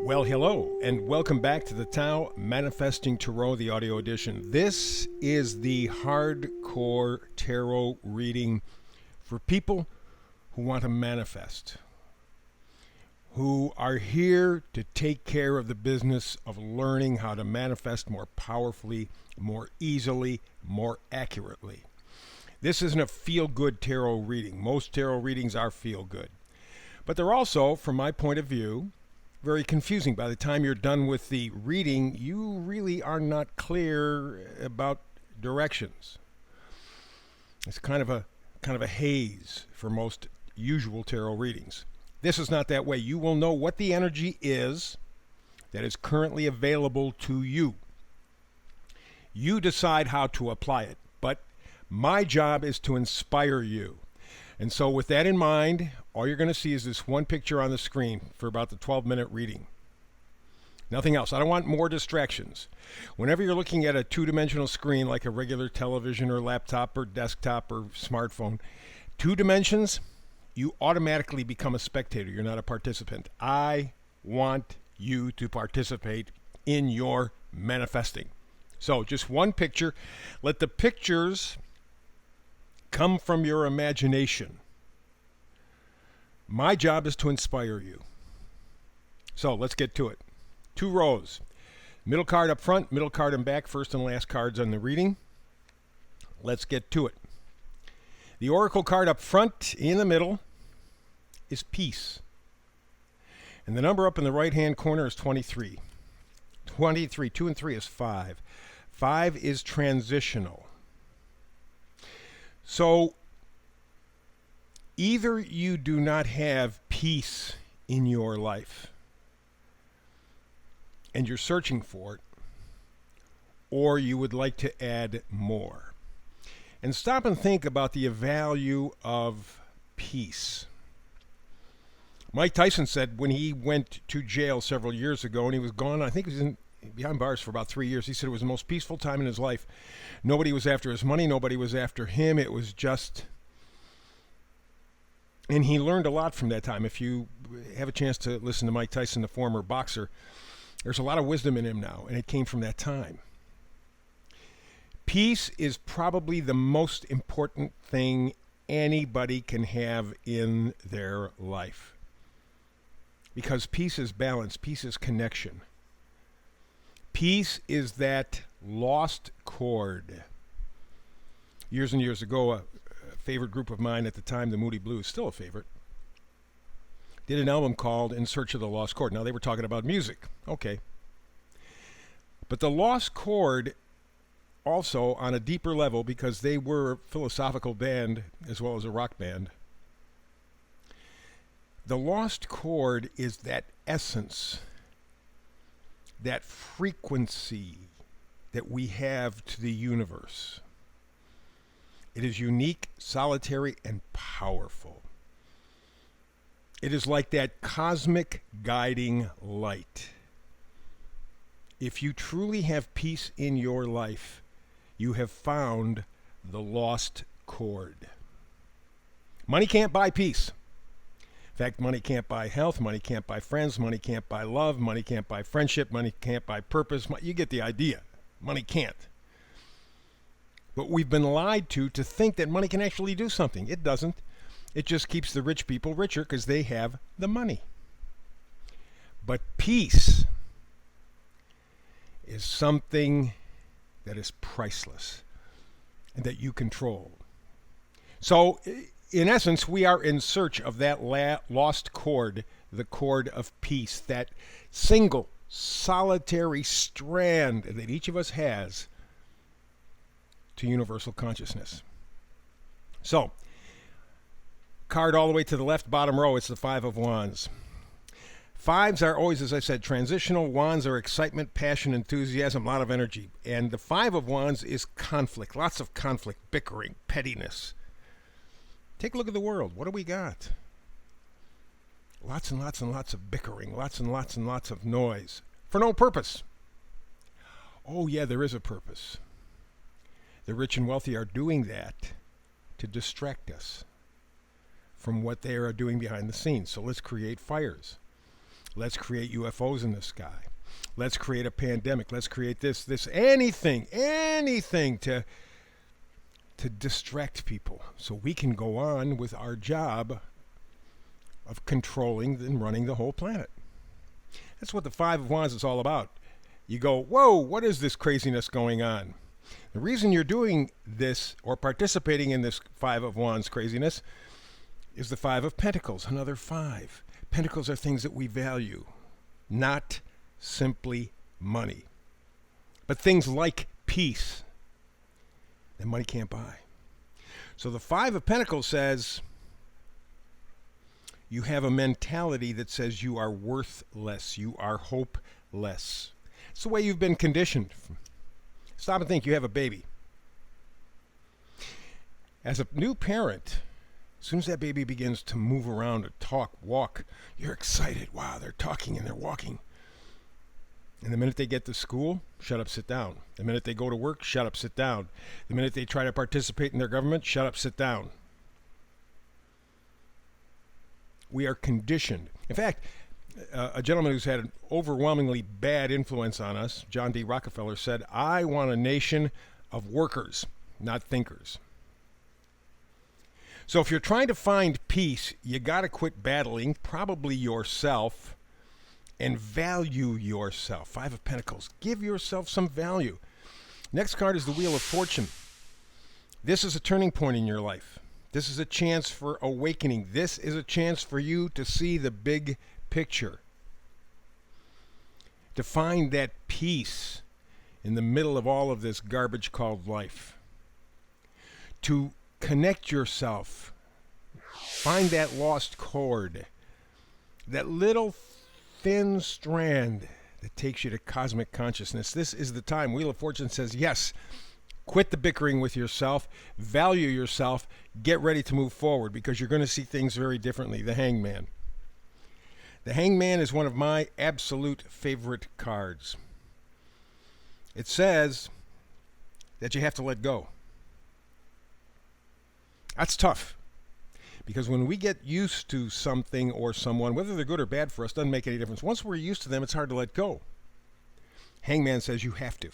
Well, hello, and welcome back to the Tao Manifesting Tarot, the audio edition. This is the hardcore tarot reading for people who want to manifest, who are here to take care of the business of learning how to manifest more powerfully, more easily, more accurately. This isn't a feel-good tarot reading. Most tarot readings are feel-good. But they're also, from my point of view, very confusing. By the time you're done with the reading, you really are not clear about directions. It's kind of a haze for most usual tarot readings. This is not that way. You will know what the energy is that is currently available to you. You decide how to apply it, but my job is to inspire you. And so with that in mind, all you're going to see is this one picture on the screen for about the 12-minute reading. Nothing else. I don't want more distractions. Whenever you're looking at a two-dimensional screen like a regular television or laptop or desktop or smartphone, two dimensions, you automatically become a spectator. You're not a participant. I want you to participate in your manifesting. So just one picture. Let the pictures come from your imagination. My job is to inspire you. So let's get to it. 2 rows. Middle card up front, middle card in back, first and last cards on the reading. Let's get to it. The oracle card up front in the middle is peace. And the number up in the right-hand corner is 23. 23, 2 and 3 is 5. 5 is transitional. So either you do not have peace in your life and you're searching for it, or you would like to add more. And stop and think about the value of peace. Mike Tyson said when he went to jail several years ago, and he was gone, I think he was behind bars for about 3 years. He said it was the most peaceful time in his life. Nobody was after his money. Nobody was after him. It was just... And he learned a lot from that time. If you have a chance to listen to Mike Tyson, the former boxer, there's a lot of wisdom in him now, and it came from that time. Peace is probably the most important thing anybody can have in their life. Because peace is balance. Peace is connection. Peace is that lost chord. Years and years ago, a favorite group of mine at the time, the Moody Blues, still a favorite, did an album called In Search of the Lost Chord. Now, they were talking about music. Okay. But the lost chord also, on a deeper level, because they were a philosophical band as well as a rock band, the lost chord is that essence, that frequency that we have to the universe. It is unique, solitary, and powerful. It is like that cosmic guiding light. If you truly have peace in your life, you have found the lost chord. Money can't buy peace. In fact, money can't buy health, money can't buy friends, money can't buy love, money can't buy friendship, money can't buy purpose. You get the idea. Money can't. But we've been lied to think that money can actually do something. It doesn't. It just keeps the rich people richer because they have the money. But peace is something that is priceless and that you control. So, in essence, we are in search of that lost chord, the chord of peace, that single, solitary strand that each of us has to universal consciousness. So, card all the way to the left, bottom row, it's the 5 of Wands. 5s are always, as I said, transitional. Wands are excitement, passion, enthusiasm, a lot of energy. And the 5 of Wands is conflict, lots of conflict, bickering, pettiness. Take a look at the world. What do we got? Lots and lots and lots of bickering, lots and lots and lots of noise, for no purpose. Oh yeah, there is a purpose. The rich and wealthy are doing that to distract us from what they are doing behind the scenes. So let's create fires. Let's create UFOs in the sky. Let's create a pandemic. Let's create this, anything to distract people so we can go on with our job of controlling and running the whole planet. That's what the Five of Wands is all about. You go, whoa, what is this craziness going on? The reason you're doing this or participating in this Five of Wands craziness is the Five of Pentacles, another five. Pentacles are things that we value, not simply money, but things like peace that money can't buy. So the Five of Pentacles says you have a mentality that says you are worthless, you are hopeless. It's the way you've been conditioned. Stop and think. You have a baby. As a new parent, as soon as that baby begins to move around, to talk, walk, you're excited. Wow, they're talking and they're walking. And the minute they get to school, shut up, sit down. The minute they go to work, shut up, sit down. The minute they try to participate in their government, shut up, sit down. We are conditioned. In fact, a gentleman who's had an overwhelmingly bad influence on us, John D. Rockefeller, said, I want a nation of workers, not thinkers. So if you're trying to find peace, you got to quit battling, probably yourself, and value yourself. Five of Pentacles. Give yourself some value. Next card is the Wheel of Fortune. This is a turning point in your life. This is a chance for awakening. This is a chance for you to see the big picture. To find that peace in the middle of all of this garbage called life. To connect yourself. Find that lost chord. That little thin strand that takes you to cosmic consciousness. This is the time. Wheel of Fortune says, yes, quit the bickering with yourself, value yourself, get ready to move forward because you're going to see things very differently. The Hangman. The Hangman is one of my absolute favorite cards. It says that you have to let go. That's tough. Because when we get used to something or someone, whether they're good or bad for us, doesn't make any difference. Once we're used to them, it's hard to let go. Hangman says you have to.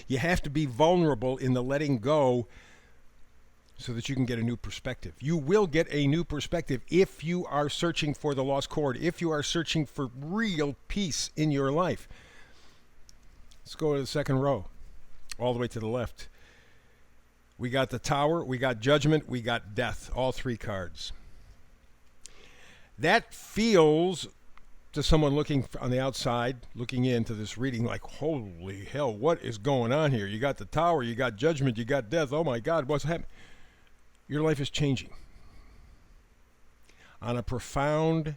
You have to be vulnerable in the letting go so that you can get a new perspective. You will get a new perspective if you are searching for the lost chord, if you are searching for real peace in your life. Let's go to the second row, all the way to the left. We got the Tower, we got Judgment, we got Death, all three cards. That feels, to someone looking on the outside, looking into this reading, like, holy hell, what is going on here? You got the Tower, you got Judgment, you got Death. Oh my God, what's happening? Your life is changing. On a profound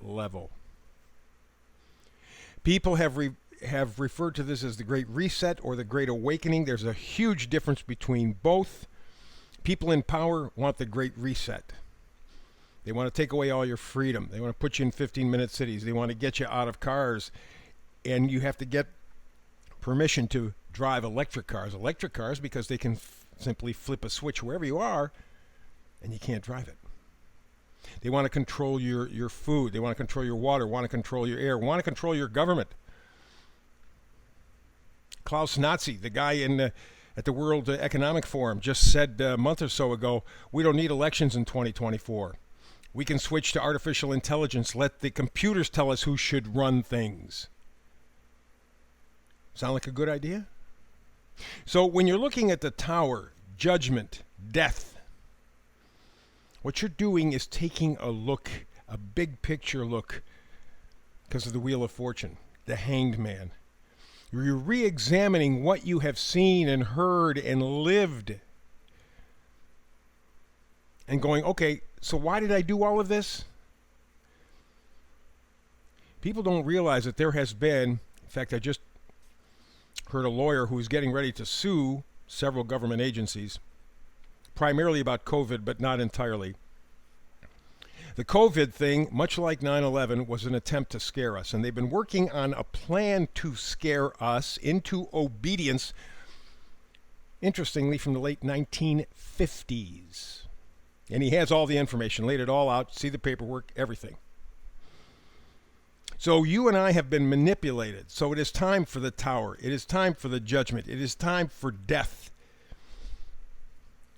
level. People have referred to this as the Great Reset or the Great Awakening. There's a huge difference between both. People in power want the Great Reset. They want to take away all your freedom. They want to put you in 15-minute cities. They want to get you out of cars. And you have to get permission to drive electric cars. Electric cars because they can simply flip a switch wherever you are and you can't drive it. They want to control your food. They want to control your water, want to control your air, want to control your government. Klaus Nazi, the guy at the World Economic Forum, just said a month or so ago, we don't need elections in 2024. We can switch to artificial intelligence. Let the computers tell us who should run things. Sound like a good idea? So when you're looking at the Tower, Judgment, Death, what you're doing is taking a look, a big picture look, because of the Wheel of Fortune, the Hanged Man. You're re-examining what you have seen and heard and lived. And going, okay, so why did I do all of this? People don't realize that there has been, in fact, I just heard a lawyer who is getting ready to sue several government agencies, primarily about COVID, but not entirely. The COVID thing, much like 9/11, was an attempt to scare us, and they've been working on a plan to scare us into obedience, interestingly, from the late 1950s. And he has all the information, laid it all out, see the paperwork, everything. So you and I have been manipulated. So it is time for the tower. It is time for the judgment. It is time for death.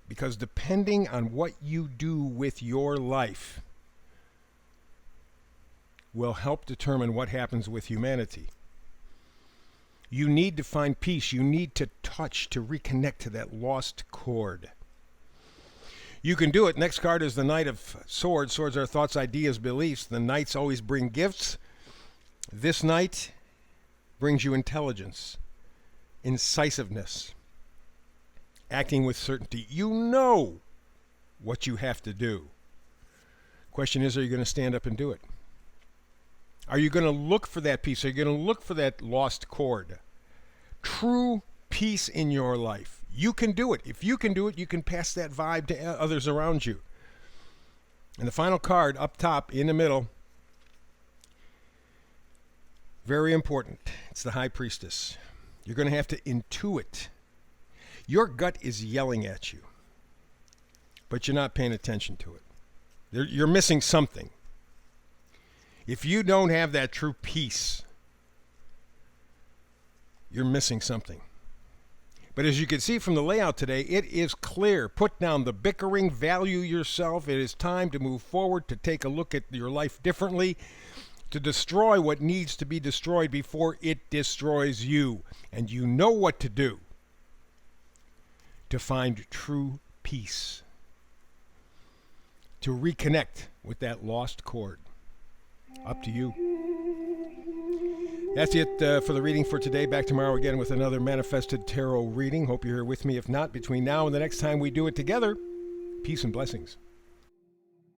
Because depending on what you do with your life will help determine what happens with humanity. You need to find peace. You need to touch, to reconnect to that lost chord. You can do it. Next card is the Knight of Swords. Swords are thoughts, ideas, beliefs. The knights always bring gifts. This knight brings you intelligence, incisiveness, acting with certainty. You know what you have to do. Question is, are you going to stand up and do it? Are you going to look for that peace? Are you going to look for that lost chord? True peace in your life. You can do it. If you can do it, you can pass that vibe to others around you. And the final card up top in the middle, very important. It's the High Priestess. You're going to have to intuit. Your gut is yelling at you, but you're not paying attention to it. You're missing something. If you don't have that true peace, you're missing something. But as you can see from the layout today, it is clear. Put down the bickering, value yourself. It is time to move forward, to take a look at your life differently, to destroy what needs to be destroyed before it destroys you. And you know what to do to find true peace, to reconnect with that lost chord. Up to you. That's it for the reading for today. Back tomorrow again with another Manifested Tarot reading. Hope you're here with me. If not, between now and the next time we do it together, peace and blessings.